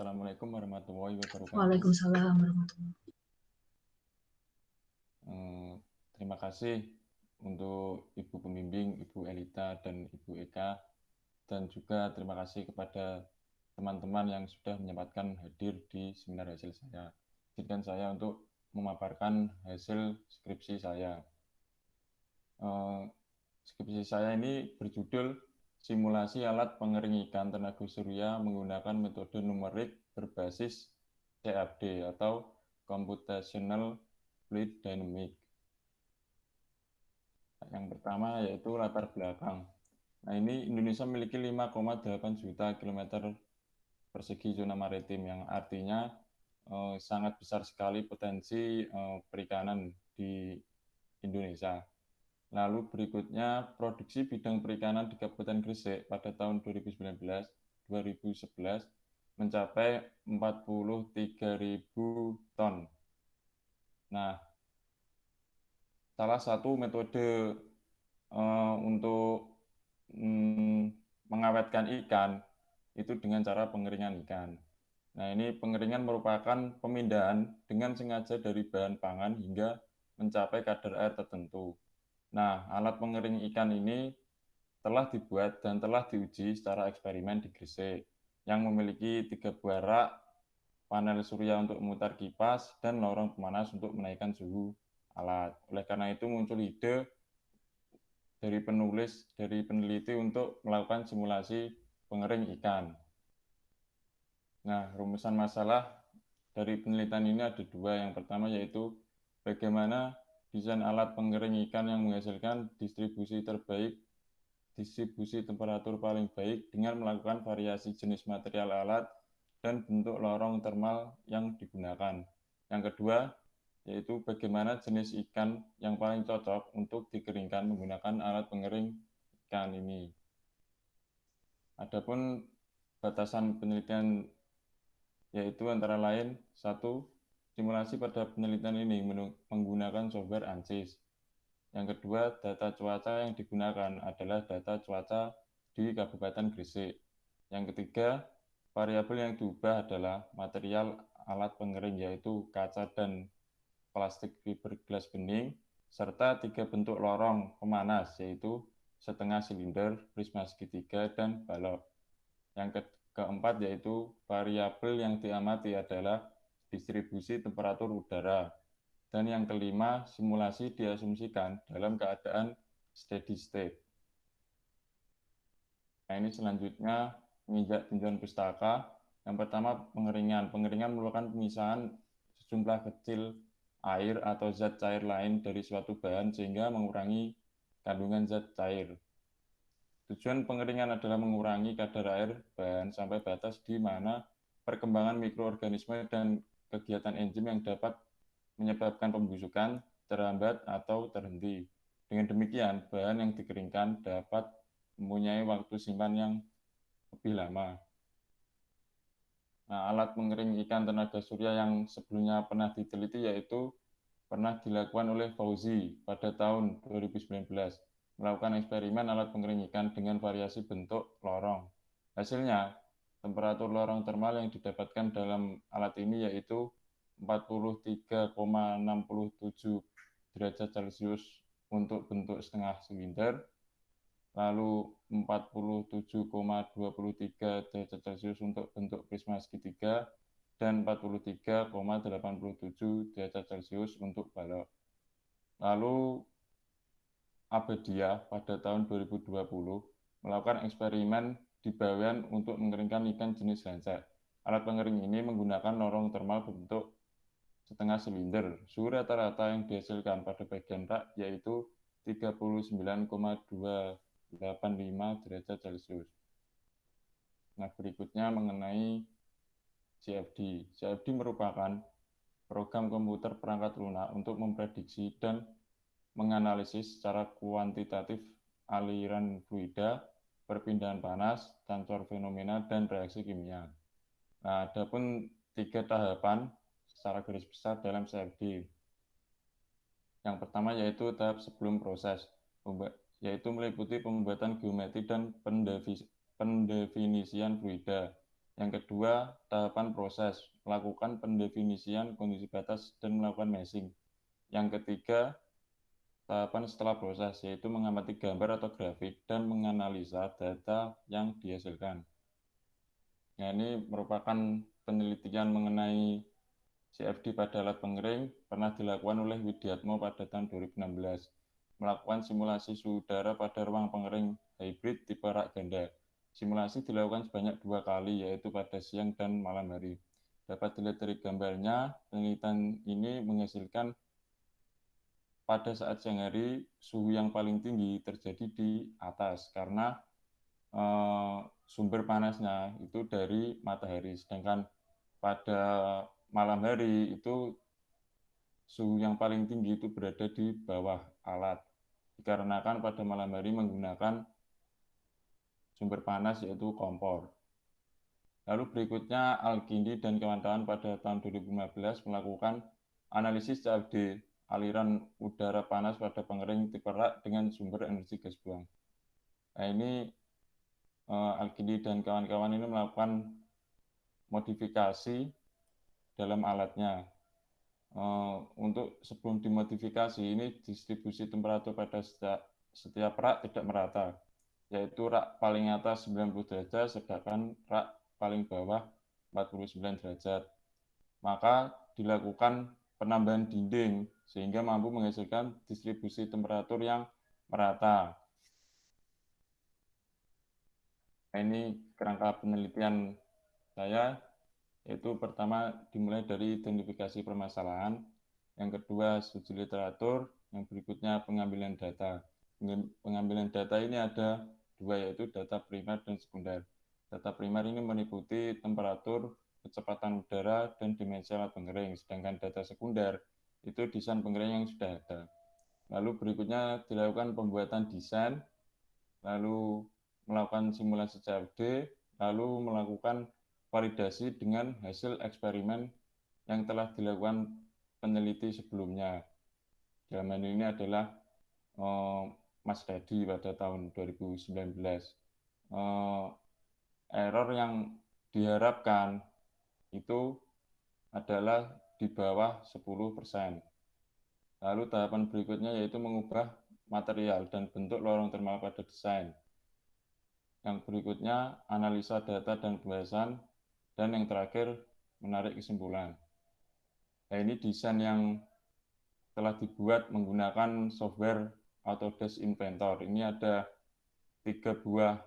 Assalamualaikum warahmatullahi wabarakatuh. Waalaikumsalam warahmatullahi wabarakatuh. Eh, Terima kasih untuk Ibu Pembimbing, Ibu Elita, dan Ibu Eka. Dan juga terima kasih kepada teman-teman yang sudah menyempatkan hadir di seminar hasil saya. Izinkan saya untuk memaparkan hasil skripsi saya. Eh, Skripsi saya ini berjudul Simulasi Alat Pengering Ikan Tenaga Surya menggunakan metode numerik berbasis CFD atau Computational Fluid Dynamics. Yang pertama yaitu latar belakang. Nah, ini Indonesia memiliki 5,8 juta kilometer persegi zona maritim yang artinya sangat besar sekali potensi perikanan di Indonesia. Lalu berikutnya produksi bidang perikanan di Kabupaten Gresik pada tahun 2019-2011 mencapai 43.000 ton. Nah, salah satu metode untuk mengawetkan ikan itu dengan cara pengeringan ikan. Nah, ini pengeringan merupakan pemindahan dengan sengaja dari bahan pangan hingga mencapai kadar air tertentu. Nah, alat pengering ikan ini telah dibuat dan telah diuji secara eksperimen di Gresik yang memiliki 3 buah rak, panel surya untuk memutar kipas, dan lorong pemanas untuk menaikkan suhu alat. Oleh karena itu muncul ide dari peneliti untuk melakukan simulasi pengering ikan. Nah, rumusan masalah dari penelitian ini ada dua. Yang pertama yaitu bagaimana desain alat pengering ikan yang menghasilkan distribusi terbaik, distribusi temperatur paling baik dengan melakukan variasi jenis material alat dan bentuk lorong termal yang digunakan. Yang kedua, yaitu bagaimana jenis ikan yang paling cocok untuk dikeringkan menggunakan alat pengering ikan ini. Adapun batasan penelitian yaitu antara lain satu, simulasi pada penelitian ini menggunakan software ANSYS. Yang kedua, data cuaca yang digunakan adalah data cuaca di Kabupaten Gresik. Yang ketiga, variabel yang diubah adalah material alat pengering yaitu kaca dan plastik fiberglass bening, serta 3 bentuk lorong pemanas yaitu setengah silinder, prisma segitiga, dan balok. Yang keempat yaitu variabel yang diamati adalah distribusi temperatur udara. Dan yang kelima, simulasi diasumsikan dalam keadaan steady state. Nah, ini selanjutnya menginjak tinjauan pustaka. Yang pertama, pengeringan. Pengeringan merupakan pemisahan sejumlah kecil air atau zat cair lain dari suatu bahan sehingga mengurangi kandungan zat cair. Tujuan pengeringan adalah mengurangi kadar air bahan sampai batas di mana perkembangan mikroorganisme dan kegiatan enzim yang dapat menyebabkan pembusukan terhambat atau terhenti. Dengan demikian, bahan yang dikeringkan dapat mempunyai waktu simpan yang lebih lama. Nah, alat pengering ikan tenaga surya yang sebelumnya pernah diteliti yaitu pernah dilakukan oleh Fauzi pada tahun 2019, melakukan eksperimen alat pengering ikan dengan variasi bentuk lorong. Hasilnya, temperatur lorong termal yang didapatkan dalam alat ini yaitu 43,67 derajat Celcius untuk bentuk setengah silinder, lalu 47,23 derajat Celcius untuk bentuk prisma segitiga, dan 43,87 derajat Celcius untuk balok. Lalu Abedia pada tahun 2020 melakukan eksperimen di Bawean untuk mengeringkan ikan jenis lancet. Alat pengering ini menggunakan lorong termal bentuk setengah silinder. Suhu rata-rata yang dihasilkan pada bagian rak yaitu 39,285 derajat Celcius. Nah, berikutnya mengenai CFD. CFD merupakan program komputer perangkat lunak untuk memprediksi dan menganalisis secara kuantitatif aliran fluida, perpindahan panas, transfer fenomena, dan reaksi kimia. Nah, ada pun 3 tahapan secara garis besar dalam CFD. Yang pertama yaitu tahap sebelum proses, yaitu meliputi pembuatan geometri dan pendefinisian fluida. Yang kedua, tahapan proses, melakukan pendefinisian kondisi batas dan melakukan meshing. Yang ketiga, tahapan setelah proses, yaitu mengamati gambar atau grafik dan menganalisa data yang dihasilkan. Nah, ini merupakan penelitian mengenai CFD pada alat pengering pernah dilakukan oleh Widiatmo pada tahun 2016, melakukan simulasi suhu udara pada ruang pengering hybrid tipe rak ganda. Simulasi dilakukan sebanyak 2 kali, yaitu pada siang dan malam hari. Dapat dilihat dari gambarnya, penelitian ini menghasilkan pada saat siang hari suhu yang paling tinggi terjadi di atas karena sumber panasnya itu dari matahari, sedangkan pada malam hari itu suhu yang paling tinggi itu berada di bawah alat, dikarenakan pada malam hari menggunakan sumber panas yaitu kompor. Lalu berikutnya Al-Kindi dan kawan-kawan pada tahun 2015 melakukan analisis CFD aliran udara panas pada pengering tipe rak dengan sumber energi gas buang. Nah, ini Al-Kindi dan kawan-kawan ini melakukan modifikasi dalam alatnya. Untuk sebelum dimodifikasi ini distribusi temperatur pada setiap rak tidak merata, yaitu rak paling atas 90 derajat sedangkan rak paling bawah 49 derajat. Maka dilakukan penambahan dinding sehingga mampu menghasilkan distribusi temperatur yang merata. Nah, ini kerangka penelitian saya, yaitu pertama dimulai dari identifikasi permasalahan, yang kedua studi literatur, yang berikutnya pengambilan data. Pengambilan data ini ada dua, yaitu data primer dan sekunder. Data primer ini meliputi temperatur, kecepatan udara, dan dimensi alat pengering, sedangkan data sekunder itu desain pengering yang sudah ada. Lalu berikutnya dilakukan pembuatan desain, lalu melakukan simulasi CFD, lalu melakukan validasi dengan hasil eksperimen yang telah dilakukan peneliti sebelumnya. Dalam hal ini adalah Mas Dadi pada tahun 2019. Error yang diharapkan itu adalah di bawah 10%. Lalu tahapan berikutnya yaitu mengubah material dan bentuk lorong termal pada desain. Yang berikutnya analisa data dan pembahasan, dan yang terakhir menarik kesimpulan. Nah, ini desain yang telah dibuat menggunakan software Autodesk Inventor. Ini ada 3 buah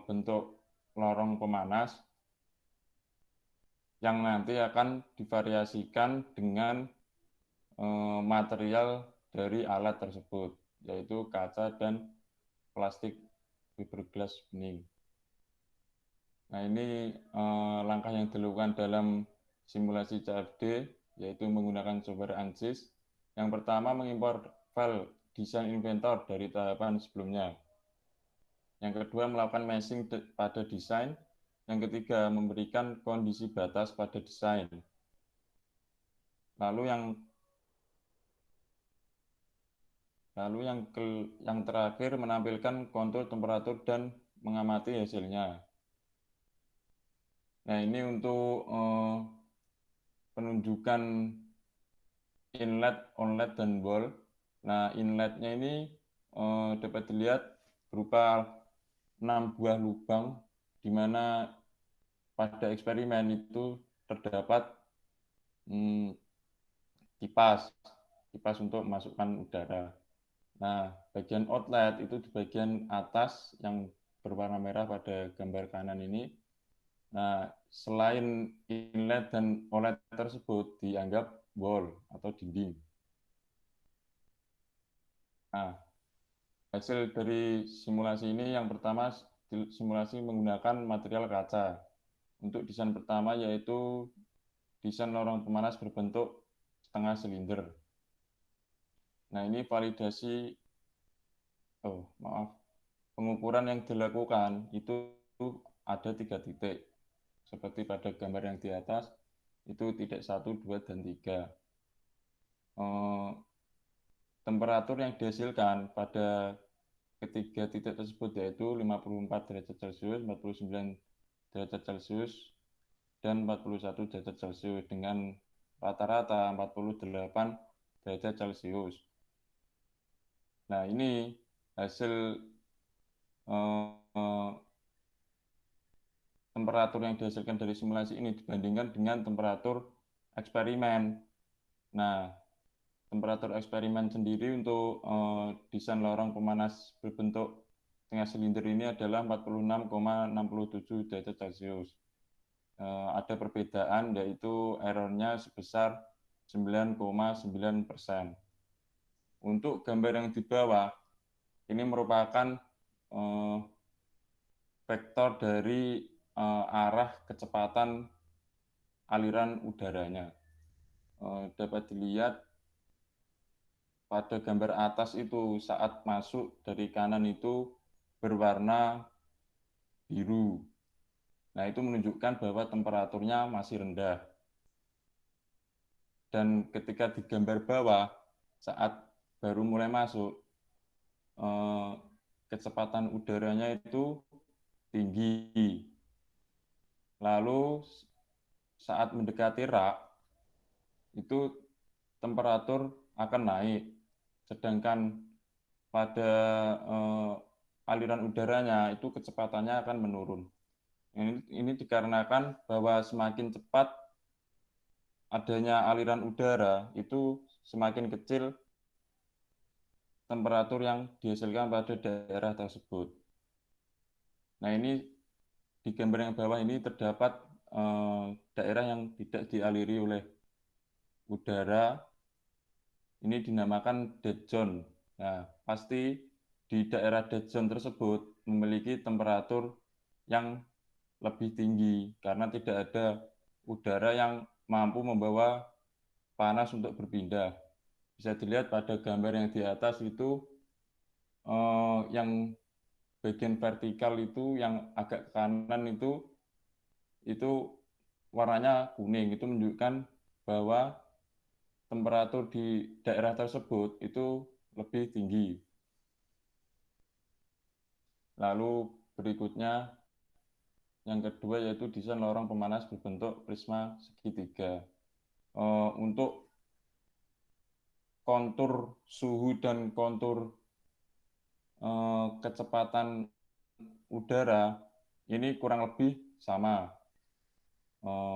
bentuk lorong pemanas yang nanti akan divariasikan dengan material dari alat tersebut, yaitu kaca dan plastik fiberglass bening. Nah, ini langkah yang dilakukan dalam simulasi CFD, yaitu menggunakan software ANSYS. Yang pertama, mengimpor file desain inventor dari tahapan sebelumnya. Yang kedua, melakukan meshing pada desain. Yang ketiga, memberikan kondisi batas pada desain. Lalu yang terakhir, menampilkan kontur temperatur dan mengamati hasilnya. Nah, ini untuk penunjukan inlet, onlet, dan ball. Nah, inletnya ini dapat dilihat berupa 6 buah lubang, di mana pada eksperimen itu terdapat kipas untuk memasukkan udara. Nah, bagian outlet itu di bagian atas yang berwarna merah pada gambar kanan ini. Nah, selain inlet dan outlet tersebut dianggap wall atau dinding. Nah, hasil dari simulasi ini yang pertama simulasi menggunakan material kaca. Untuk desain pertama yaitu desain lorong pemanas berbentuk setengah silinder. Nah, ini validasi, pengukuran yang dilakukan itu ada 3 titik. Seperti pada gambar yang di atas, itu titik 1, 2, dan 3. Temperatur yang dihasilkan pada ketiga titik tersebut yaitu 54 derajat Celcius, 49 derajat Celcius dan 41 derajat Celcius dengan rata-rata 48 derajat Celcius. Nah, ini hasil temperatur yang dihasilkan dari simulasi ini dibandingkan dengan temperatur eksperimen. Nah, temperatur eksperimen sendiri untuk desain lorong pemanas berbentuk setengah silinder ini adalah 46,67 derajat Celcius. Ada perbedaan, yaitu errornya sebesar 9,9%. Untuk gambar yang di bawah, ini merupakan vektor dari arah kecepatan aliran udaranya. Dapat dilihat pada gambar atas itu saat masuk dari kanan itu berwarna biru. Nah, itu menunjukkan bahwa temperaturnya masih rendah. Dan ketika di gambar bawah, saat baru mulai masuk, kecepatan udaranya itu tinggi. Lalu saat mendekati rak, itu temperatur akan naik. Sedangkan pada aliran udaranya itu kecepatannya akan menurun. Ini dikarenakan bahwa semakin cepat adanya aliran udara, itu semakin kecil temperatur yang dihasilkan pada daerah tersebut. Nah, ini di gambar yang bawah ini terdapat daerah yang tidak dialiri oleh udara, ini dinamakan dead zone. Nah, pasti di daerah dead zone tersebut memiliki temperatur yang lebih tinggi karena tidak ada udara yang mampu membawa panas untuk berpindah. Bisa dilihat pada gambar yang di atas itu yang bagian vertikal itu yang agak ke kanan itu warnanya kuning, itu menunjukkan bahwa temperatur di daerah tersebut itu lebih tinggi. Lalu berikutnya yang kedua yaitu desain lorong pemanas berbentuk prisma segitiga. Untuk kontur suhu dan kontur kecepatan udara ini kurang lebih sama.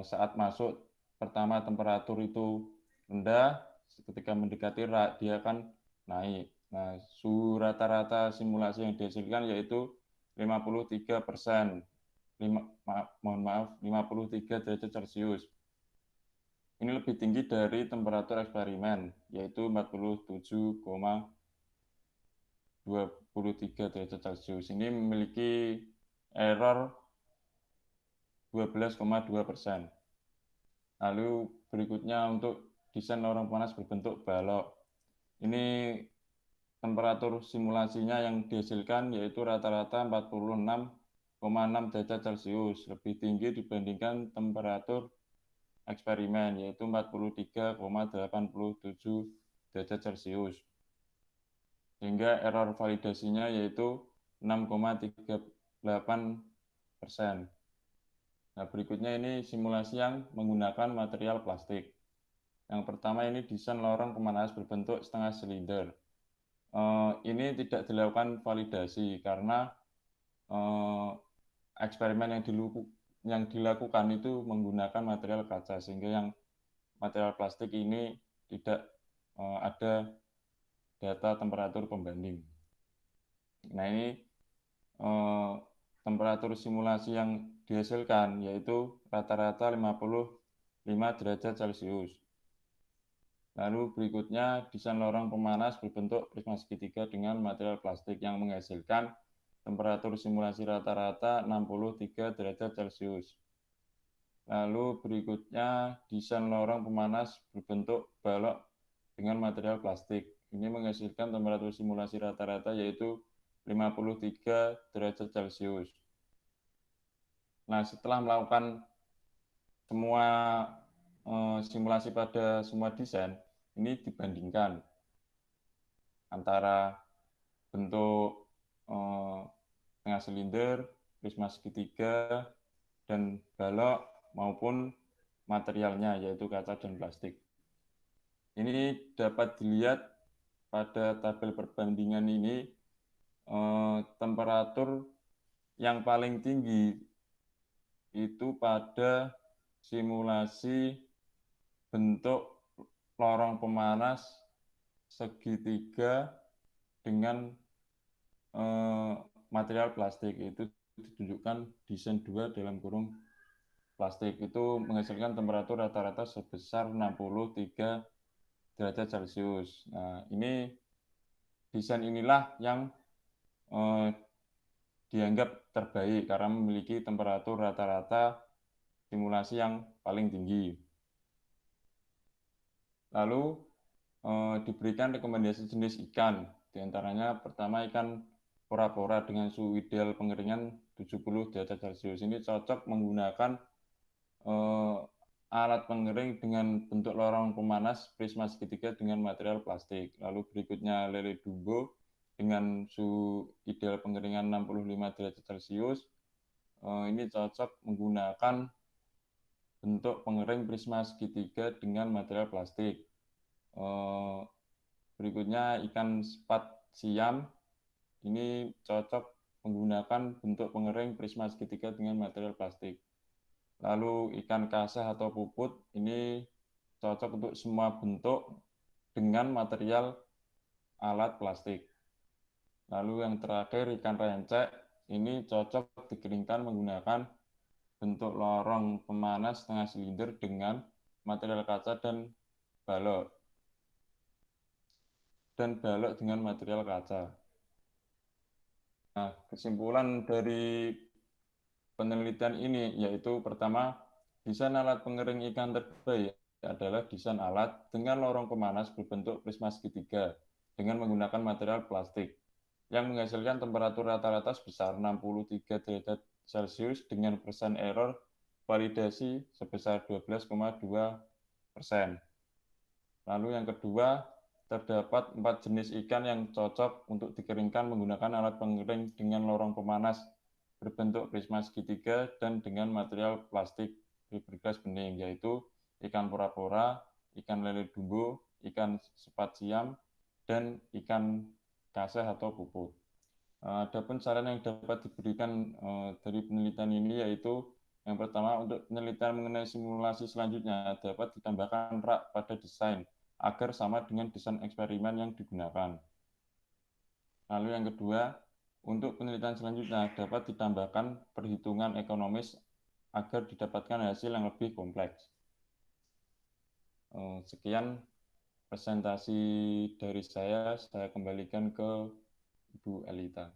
Saat masuk pertama temperatur itu rendah, ketika mendekati rak dia akan naik. Nah, suhu rata-rata simulasi yang dihasilkan yaitu 53%. Mohon maaf, 53 derajat Celcius. Ini lebih tinggi dari temperatur eksperimen, yaitu 47,23 derajat Celcius. Ini memiliki error 12,2%. Lalu berikutnya untuk desain lorong panas berbentuk balok. Ini temperatur simulasinya yang dihasilkan yaitu rata-rata 46,6 derajat Celcius, lebih tinggi dibandingkan temperatur eksperimen yaitu 43,87 derajat Celcius. Sehingga error validasinya yaitu 6,38%. Nah, berikutnya ini simulasi yang menggunakan material plastik. Yang pertama ini desain lorong pemanas berbentuk setengah silinder. Ini tidak dilakukan validasi karena eksperimen yang dilakukan itu menggunakan material kaca, sehingga yang material plastik ini tidak ada data temperatur pembanding. Nah, ini temperatur simulasi yang dihasilkan yaitu rata-rata 55 derajat Celcius. Lalu berikutnya desain lorong pemanas berbentuk prisma segitiga dengan material plastik yang menghasilkan temperatur simulasi rata-rata 63 derajat Celcius. Lalu berikutnya desain lorong pemanas berbentuk balok dengan material plastik. Ini menghasilkan temperatur simulasi rata-rata yaitu 53 derajat Celcius. Nah, setelah melakukan semua simulasi pada semua desain, ini dibandingkan antara bentuk tengah silinder, prisma segitiga, dan balok maupun materialnya, yaitu kaca dan plastik. Ini dapat dilihat pada tabel perbandingan ini, temperatur yang paling tinggi itu pada simulasi bentuk lorong pemanas segitiga dengan material plastik. Itu ditunjukkan desain 2 dalam kurung plastik. Itu menghasilkan temperatur rata-rata sebesar 63 derajat Celcius. Nah, ini desain inilah yang dianggap terbaik karena memiliki temperatur rata-rata simulasi yang paling tinggi. Lalu diberikan rekomendasi jenis ikan, diantaranya pertama ikan pora-pora dengan suhu ideal pengeringan 70 derajat Celcius. Ini cocok menggunakan alat pengering dengan bentuk lorong pemanas prisma segitiga dengan material plastik. Lalu berikutnya lele dumbo dengan suhu ideal pengeringan 65 derajat Celcius. Ini cocok menggunakan bentuk pengering prisma segitiga dengan material plastik. Berikutnya ikan sepat siam, ini cocok menggunakan bentuk pengering prisma segitiga dengan material plastik. Lalu ikan kaseh atau puput, ini cocok untuk semua bentuk dengan material alat plastik. Lalu yang terakhir ikan rencek, ini cocok dikeringkan menggunakan bentuk lorong pemanas setengah silinder dengan material kaca dan balok dengan material kaca. Nah, kesimpulan dari penelitian ini yaitu pertama, desain alat pengering ikan terbaik adalah desain alat dengan lorong pemanas berbentuk prisma segitiga dengan menggunakan material plastik yang menghasilkan temperatur rata-rata sebesar 63 derajat Celcius dengan persen error validasi sebesar 12,2%. Lalu yang kedua, terdapat 4 jenis ikan yang cocok untuk dikeringkan menggunakan alat pengering dengan lorong pemanas berbentuk prisma segitiga dan dengan material plastik fiberglass bening, yaitu ikan pora-pora, ikan lele dumbo, ikan sepat siam, dan ikan kaseh atau puput. Adapun saran yang dapat diberikan dari penelitian ini yaitu yang pertama, untuk penelitian mengenai simulasi selanjutnya dapat ditambahkan rak pada desain agar sama dengan desain eksperimen yang digunakan. Lalu yang kedua, untuk penelitian selanjutnya dapat ditambahkan perhitungan ekonomis agar didapatkan hasil yang lebih kompleks. Sekian presentasi dari saya kembalikan ke Ibu Elita.